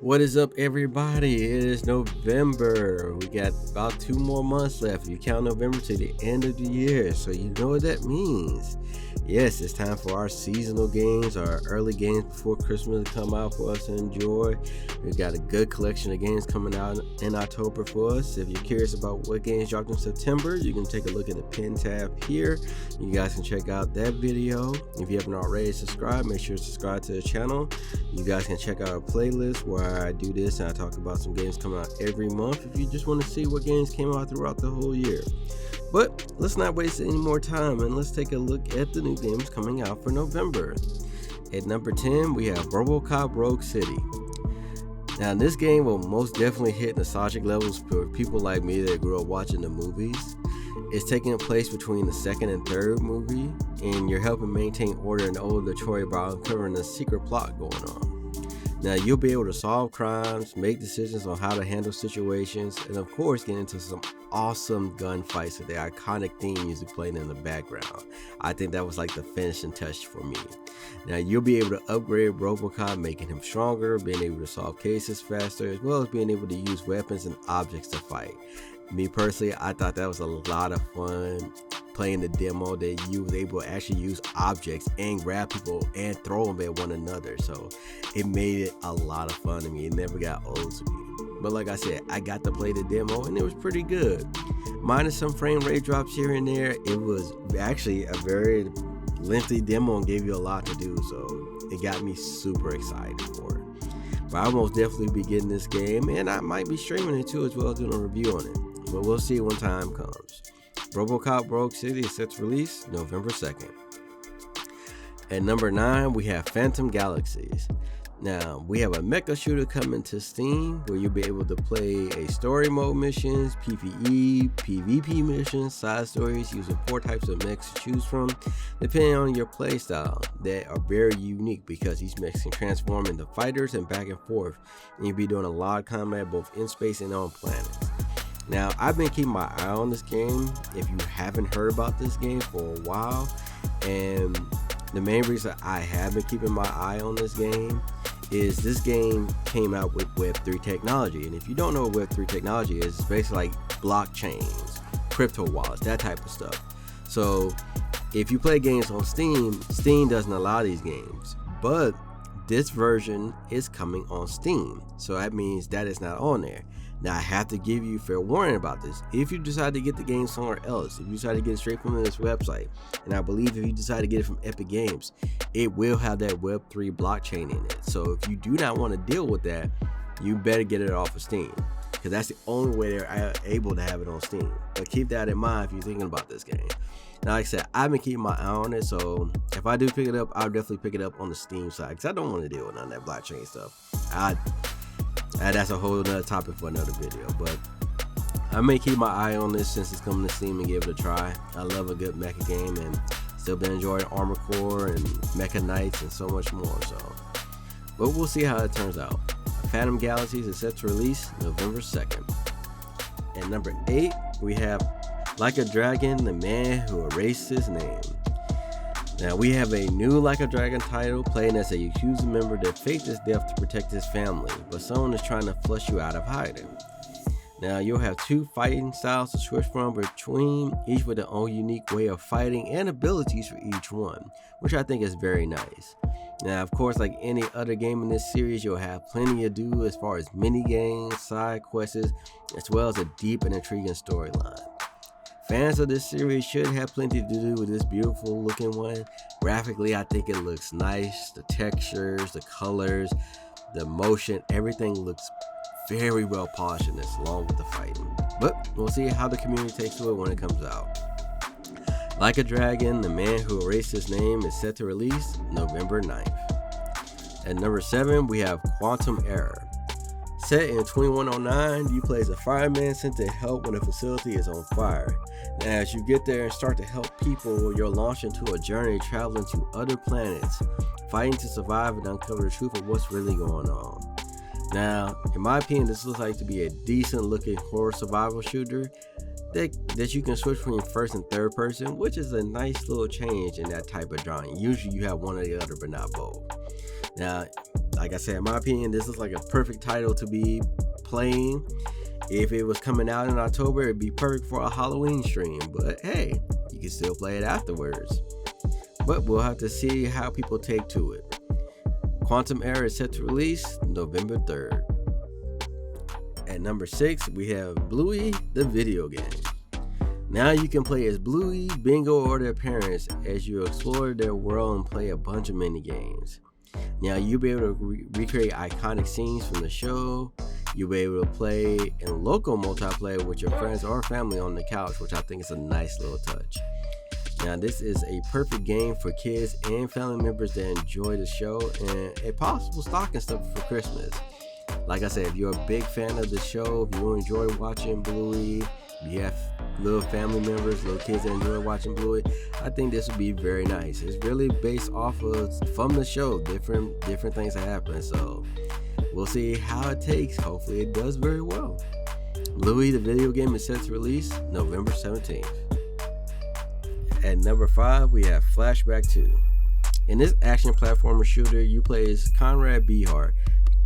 What is up, everybody? It is November. We got about 2 more months left. You count November to the end of the year, so you know what that means. Yes, it's time for our seasonal games, our early games before Christmas to come out for us to enjoy. We've got a good collection of games coming out in October for us. If you're curious about what games dropped in September, you can take a look at the pin tab here. You guys can check out that video. If you haven't already subscribed, make sure to subscribe to the channel. You guys can check out our playlist where I do this and I talk about some games coming out every month if you just want to see what games came out throughout the whole year. But let's not waste any more time and let's take a look at the new games coming out for November. At number 10, we have Robocop Rogue City. Now, this game will most definitely hit nostalgic levels for people like me that grew up watching the movies. It's taking place between the second and third movie, and you're helping maintain order in old Detroit by uncovering a secret plot going on. Now, you'll be able to solve crimes, make decisions on how to handle situations, and of course, get into some awesome gunfights with the iconic theme music playing in the background. I think that was like the finishing touch for me. Now, you'll be able to upgrade Robocop, making him stronger, being able to solve cases faster, as well as being able to use weapons and objects to fight. Me personally, I thought that was a lot of fun playing the demo that you was able to actually use objects and grab people and throw them at one another. So it made it a lot of fun to me. It never got old to me. But like I said, I got to play the demo and it was pretty good. Minus some frame rate drops here and there, it was actually a very lengthy demo and gave you a lot to do. So it got me super excited for it. But I'll most definitely be getting this game, and I might be streaming it too as well, doing a review on it. But we'll see when time comes. Robocop Rogue City is set to release November 2nd. At number 9, we have Phantom Galaxies. Now, we have a mecha shooter coming to Steam where you'll be able to play a story mode missions, PvE, PvP missions, side stories using 4 types of mechs to choose from, depending on your playstyle, that are very unique because these mechs can transform into fighters and back and forth, and you'll be doing a lot of combat both in space and on planets. Now, I've been keeping my eye on this game if you haven't heard about this game for a while, and the main reason I have been keeping my eye on this game is this game came out with Web3 technology. And if you don't know what Web3 technology is, it's basically like blockchains, crypto wallets, that type of stuff. So if you play games on Steam, Steam doesn't allow these games, but this version is coming on Steam. So that means that is not on there. Now, I have to give you fair warning about this. If you decide to get the game somewhere else, if you decide to get it straight from this website, and I believe if you decide to get it from Epic Games, it will have that Web3 blockchain in it. So if you do not want to deal with that, you better get it off of Steam, because that's the only way they're able to have it on Steam. But keep that in mind if you're thinking about this game. Now, like I said, I've been keeping my eye on it, so if I do pick it up, I'll definitely pick it up on the Steam side, because I don't want to deal with none of that blockchain stuff. That's a whole other topic for another video, but I may keep my eye on this since it's coming to Steam and give it a try. I love a good mecha game and still been enjoying Armor Core and Mecha Knights and so much more. But we'll see how it turns out. Phantom Galaxies is set to release November 2nd. At number 8, we have Like a Dragon, the Man Who Erased His Name. Now, we have a new Like a Dragon title playing as a Yakuza member that faked his death to protect his family, but someone is trying to flush you out of hiding. Now, you'll have 2 fighting styles to switch from between, each with their own unique way of fighting and abilities for each one, which I think is very nice. Now, of course, like any other game in this series, you'll have plenty to do as far as mini games, side quests, as well as a deep and intriguing storyline. Fans of this series should have plenty to do with this beautiful looking one. Graphically, I think it looks nice. The textures, the colors, the motion, everything looks very well polished in this, along with the fighting. But we'll see how the community takes to it when it comes out. Like a Dragon, the Man Who Erased His Name is set to release November 9th. At number 7, we have Quantum Error. Set in 2109, you play as a fireman sent to help when a facility is on fire. And as you get there and start to help people, you're launched into a journey traveling to other planets, fighting to survive and uncover the truth of what's really going on. Now, in my opinion, this looks like to be a decent looking horror survival shooter that you can switch between first and third person, which is a nice little change in that type of genre. Usually you have one or the other, but not both. Now, Like I said, in my opinion, this is like a perfect title to be playing. If it was coming out in October, it'd be perfect for a Halloween stream. But hey, you can still play it afterwards. But we'll have to see how people take to it. Quantum Error is set to release November 3rd. At number 6, we have Bluey, the video game. Now you can play as Bluey, Bingo, or their parents as you explore their world and play a bunch of mini games. Now you'll be able to recreate iconic scenes from the show. You'll be able to play in local multiplayer with your friends or family on the couch, which I think is a nice little touch. Now this is a perfect game for kids and family members that enjoy the show, and a possible stocking stuffer for Christmas. Like I said, if you're a big fan of the show, if you enjoy watching Bluey, if you have little family members, little kids that enjoy watching Bluey, I think this would be very nice. It's really based off of, from the show, different things that happen. So we'll see how it takes. Hopefully it does very well. Bluey, the video game, is set to release November 17th. At number 5, we have Flashback 2. In this action platformer shooter, you play as Conrad Beehart,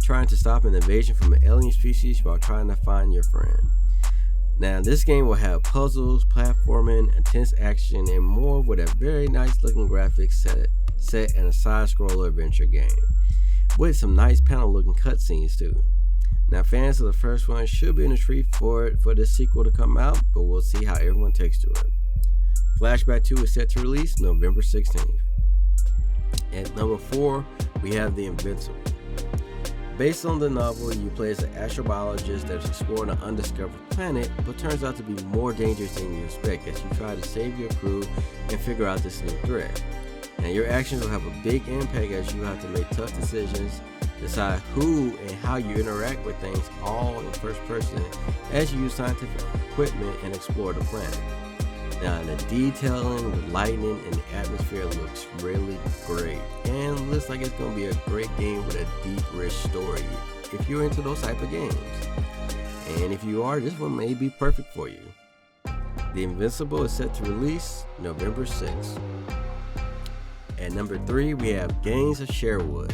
trying to stop an invasion from an alien species while trying to find your friend. Now, this game will have puzzles, platforming, intense action, and more, with a very nice looking graphics set in a side-scroller adventure game, with some nice panel looking cutscenes too. Now, fans of the first one should be in the treat for this sequel to come out, but we'll see how everyone takes to it. Flashback 2 is set to release November 16th. At number 4, we have The Invincible. Based on the novel, you play as an astrobiologist that's exploring an undiscovered planet, but turns out to be more dangerous than you expect as you try to save your crew and figure out this new threat. Now, your actions will have a big impact as you have to make tough decisions, decide who and how you interact with things, all in first person, as you use scientific equipment and explore the planet. Now, the detailing, the lighting, and the atmosphere looks really great, and looks like it's going to be a great game with a deep, rich story if you're into those type of games. And if you are, this one may be perfect for you. The Invincible is set to release November 6th. At number 3, we have Gangs of Sherwood.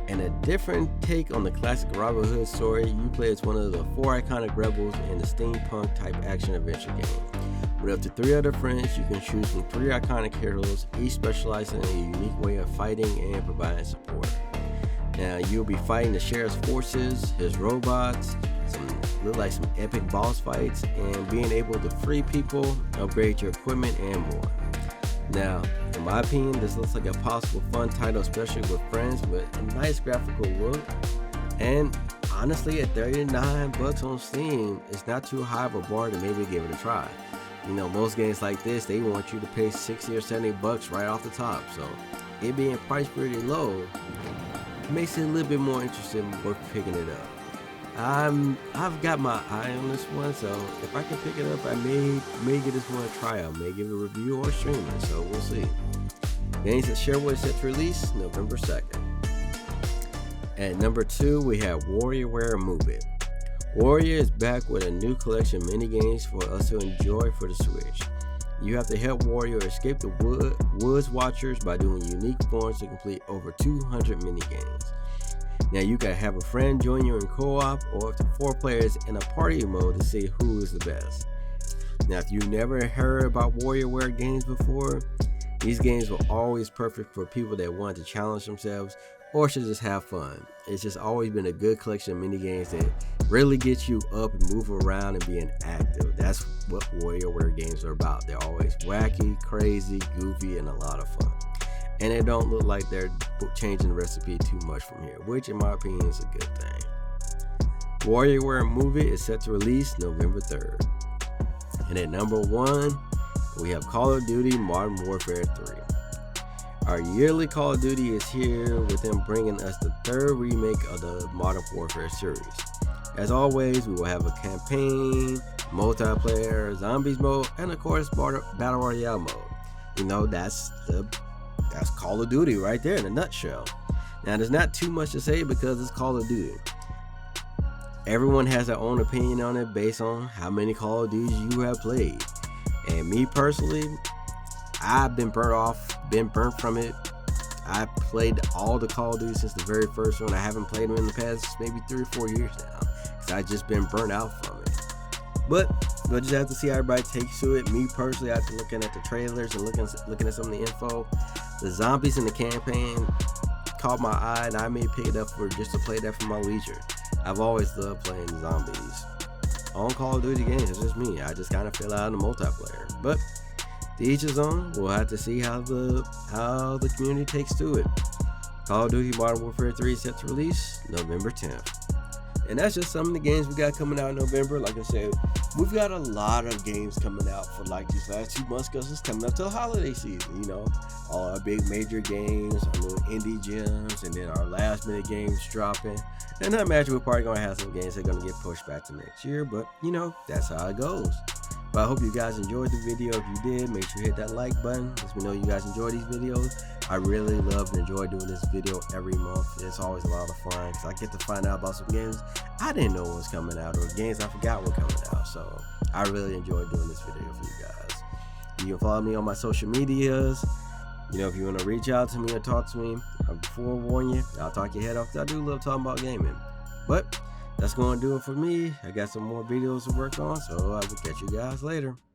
And a different take on the classic Robin Hood story, you play as one of the 4 iconic rebels in the steampunk type action adventure game. With up to 3 other friends, you can choose from 3 iconic heroes, each specializing in a unique way of fighting and providing support. Now, you'll be fighting the sheriff's forces, his robots, look like some epic boss fights, and being able to free people, upgrade your equipment, and more. Now, in my opinion, this looks like a possible fun title, especially with friends, with a nice graphical look. And honestly, at $39 on Steam, it's not too high of a bar to maybe give it a try. You know, most games like this, they want you to pay $60 or $70 right off the top. So it being priced pretty low makes it a little bit more interesting, worth picking it up. I've got my eye on this one, so if I can pick it up, I may give this one a try out, may give it a review or stream it, so we'll see. Games that Sherwood is set to release November 2nd. At number 2, we have Warioware Move It. Warioware is back with a new collection of minigames for us to enjoy for the Switch. You have to help Warioware escape the Woods Watchers by doing unique forms to complete over 200 minigames. Now, you can have a friend join you in co-op or up to 4 players in a party mode to see who is the best. Now, if you've never heard about Warioware games before, these games were always perfect for people that want to challenge themselves or should just have fun. It's just always been a good collection of mini games that really get you up and move around and being active. That's what Warioware games are about. They're always wacky, crazy, goofy, and a lot of fun. And it don't look like they're changing the recipe too much from here, which in my opinion is a good thing. Warioware Move It is set to release November 3rd. And at number 1, we have Call of Duty Modern Warfare 3. Our yearly Call of Duty is here, with them bringing us the 3rd remake of the Modern Warfare series. As always, we will have a campaign, multiplayer, zombies mode, and of course Battle Royale mode. You know, that's Call of Duty right there in a nutshell. Now, there's not too much to say because it's Call of Duty. Everyone has their own opinion on it based on how many Call of Duties you have played. And me personally, I've been burnt from it. I played all the Call of Duty since the very first one. I haven't played them in the past maybe 3 or 4 years now, because I've just been burnt out from it. But we'll just have to see how everybody takes to it. Me personally, after looking at the trailers and looking at some of the info, the zombies in the campaign caught my eye, and I may pick it up just to play that for my leisure. I've always loved playing zombies on Call of Duty games. It's just me. I just kind of fell out in the multiplayer. But to each his own. We'll have to see how the community takes to it. Call of Duty Modern Warfare 3 is set to release November 10th. And that's just some of the games we got coming out in November. Like I said, we've got a lot of games coming out for like these last 2 months, because it's coming up to the holiday season, you know. All our big major games, our little indie gems, and then our last minute games dropping. And I imagine we're probably gonna have some games that are gonna get pushed back to next year, but you know, that's how it goes. But I hope you guys enjoyed the video. If you did, make sure you hit that like button. Let me know you guys enjoy these videos. I really love and enjoy doing this video every month. It's always a lot of fun, because I get to find out about some games I didn't know was coming out, or games I forgot were coming out. So I really enjoy doing this video for you guys. You can follow me on my social medias. You know, if you want to reach out to me or talk to me, I'll forewarn you, I'll talk your head off, because I do love talking about gaming. But that's going to do it for me. I got some more videos to work on, so I will catch you guys later.